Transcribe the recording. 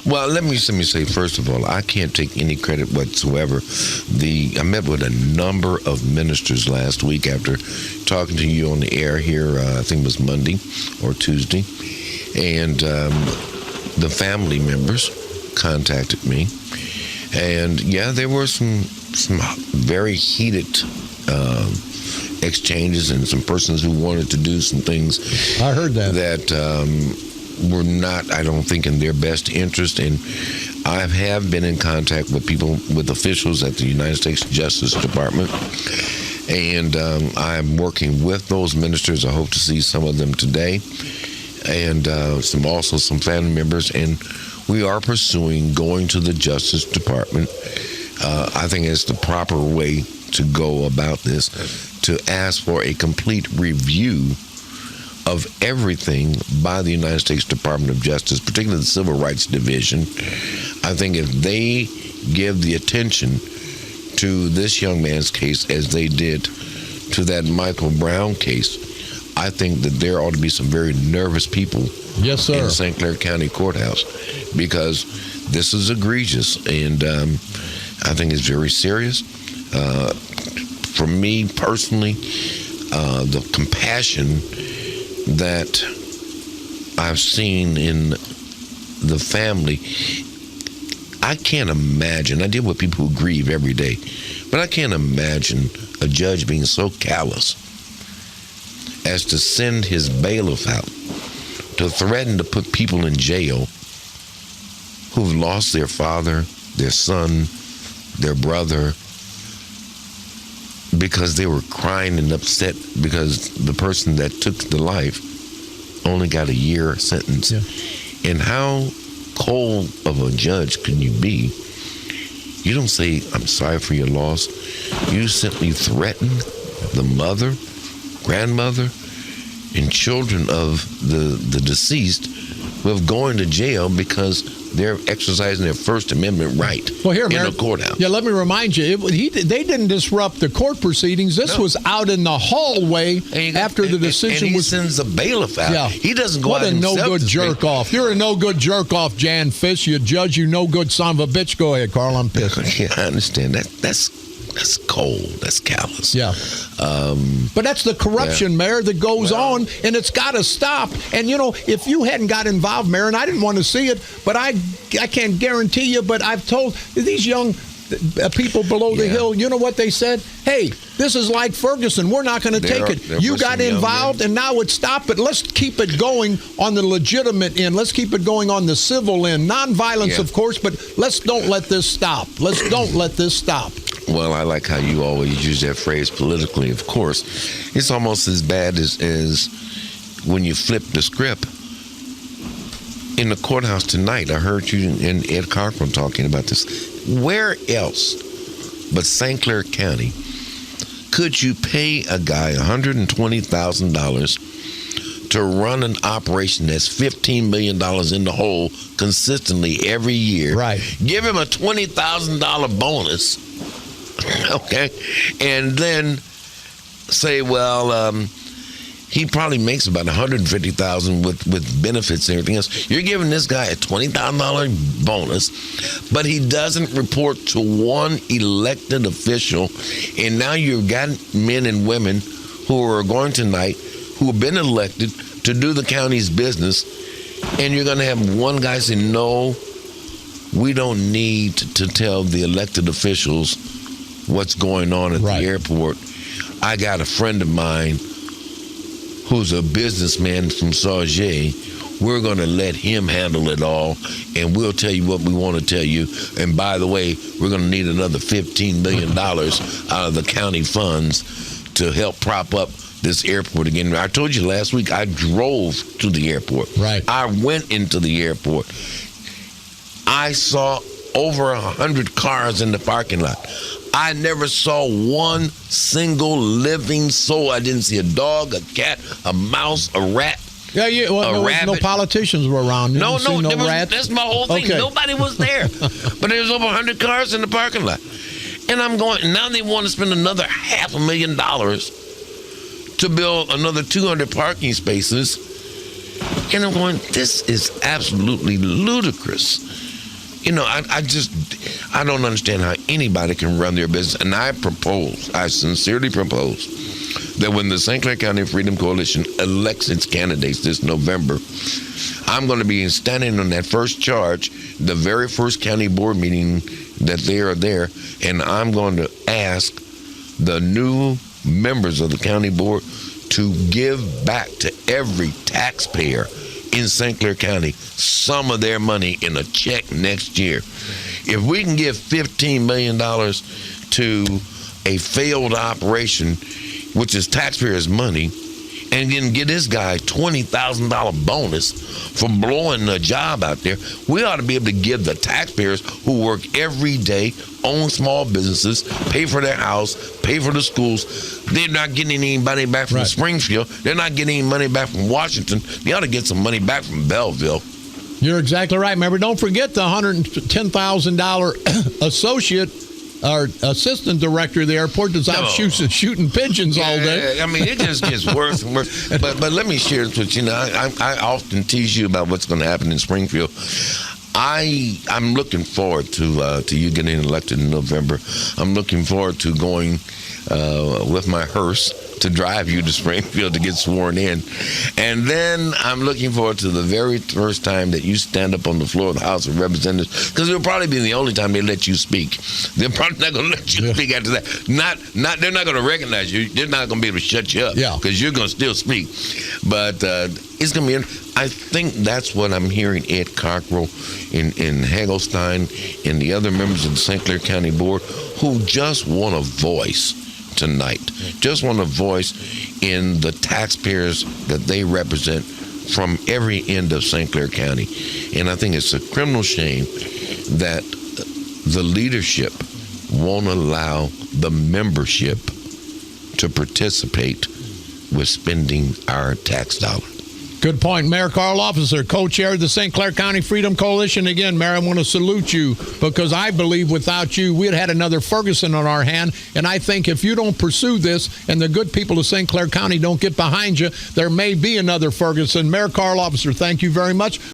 Well, let me say, first of all, I can't take any credit whatsoever. I met with a number of ministers last week after talking to you on the air here, I think it was Monday or Tuesday, and the family members contacted me. And, yeah, there were some very heated exchanges and some persons who wanted to do some things. I heard that. That were not, I don't think, in their best interest. And I have been in contact with with officials at the United States Justice Department. And I'm working with those ministers. I hope to see some of them today. And some family members. And we are pursuing going to the Justice Department. I think it's the proper way to go about this, to ask for a complete review of everything by the United States Department of Justice, particularly the Civil Rights Division. I think if they give the attention to this young man's case as they did to that Michael Brown case, I think that there ought to be some very nervous people yes, sir. in St. Clair County Courthouse, because this is egregious, and I think it's very serious. For me personally, the compassion that I've seen in the family, I can't imagine. I deal with people who grieve every day, but I can't imagine a judge being so callous as to send his bailiff out to threaten to put people in jail who've lost their father, their son, their brother, because they were crying and upset because the person that took the life only got a year sentence. Yeah. And how cold of a judge can you be? You don't say, I'm sorry for your loss. You simply threaten the mother, grandmother, and children of the deceased with going to jail because they're exercising their First Amendment right in a courthouse. Yeah, let me remind you, they didn't disrupt the court proceedings. This was out in the hallway after the decision was. And he sends the bailiff out. Yeah. He doesn't go out himself. What a no-good jerk-off. You're a no-good jerk-off, Jan Fish. You judge, you no-good son of a bitch. Go ahead, Carl. I'm pissed. Yeah, I understand. That's cold. That's callous. Yeah. But that's the corruption, Mayor, that goes on, and it's got to stop. And, if you hadn't got involved, Mayor, and I didn't want to see it, but I can't guarantee you, but I've told these young people below the hill, you know what they said? Hey, this is like Ferguson. We're not going to take it. You got involved, and now it's stopped, but let's keep it going on the legitimate end. Let's keep it going on the civil end. Nonviolence, of course, but don't let this stop. Don't let this stop. Well, I like how you always use that phrase politically, of course. It's almost as bad as when you flip the script. In the courthouse tonight, I heard you and Ed Cochran talking about this. Where else but St. Clair County could you pay a guy $120,000 to run an operation that's $15 million in the hole consistently every year? Right. Give him a $20,000 bonus. Okay, and then say, well, he probably makes about $150,000 with benefits and everything else. You're giving this guy a $20,000 bonus, but he doesn't report to one elected official, and now you've got men and women who are going tonight who have been elected to do the county's business, and you're going to have one guy say, no, we don't need to tell the elected officials what's going on at the airport. I got a friend of mine who's a businessman from Sauget. We're going to let him handle it all, and we'll tell you what we want to tell you. And by the way, we're going to need another $15 million out of the county funds to help prop up this airport again. I told you last week I drove to the airport. Right. I went into the airport. I saw over 100 cars in the parking lot. I never saw one single living soul. I didn't see a dog, a cat, a mouse, a rat. Yeah, well, no politicians were around. No rats. That's my whole thing. Okay. Nobody was there. But there was over 100 cars in the parking lot. And I'm going, now they want to spend another $500,000 to build another 200 parking spaces. And I'm going, this is absolutely ludicrous. I don't understand how anybody can run their business. And I sincerely propose, that when the St. Clair County Freedom Coalition elects its candidates this November, I'm going to be standing on that first charge, the very first county board meeting that they are there, and I'm going to ask the new members of the county board to give back to every taxpayer in St. Clair County some of their money in a check next year. If we can give $15 million to a failed operation, which is taxpayers' money, and then get this guy $20,000 bonus for blowing the job out there, we ought to be able to give the taxpayers who work every day, own small businesses, pay for their house, pay for the schools. They're not getting any money back from Springfield. They're not getting any money back from Washington. They ought to get some money back from Belleville. You're exactly right. Remember, don't forget the $110,000 associate or assistant director of the airport that's out shooting pigeons all day. I mean, it just gets worse and worse. But let me share this with you. I often tease you about what's going to happen in Springfield. I'm looking forward to you getting elected in November. I'm looking forward to going with my hearse to drive you to Springfield to get sworn in. And then I'm looking forward to the very first time that you stand up on the floor of the House of Representatives, because it'll probably be the only time they let you speak. They're probably not going to let you speak after that. They're not going to recognize you. They're not going to be able to shut you up because you're going to still speak. But it's going to be, I think that's what I'm hearing Ed Cockrell in Hagelstein and the other members of the St. Clair County Board who just want a voice tonight, just want a voice in the taxpayers that they represent from every end of St. Clair County. And I think it's a criminal shame that the leadership won't allow the membership to participate with spending our tax dollar. Good point. Mayor Carl Officer, co-chair of the St. Clair County Freedom Coalition. Again, Mayor, I want to salute you because I believe without you, we'd had another Ferguson on our hand. And I think if you don't pursue this and the good people of St. Clair County don't get behind you, there may be another Ferguson. Mayor Carl Officer, thank you very much.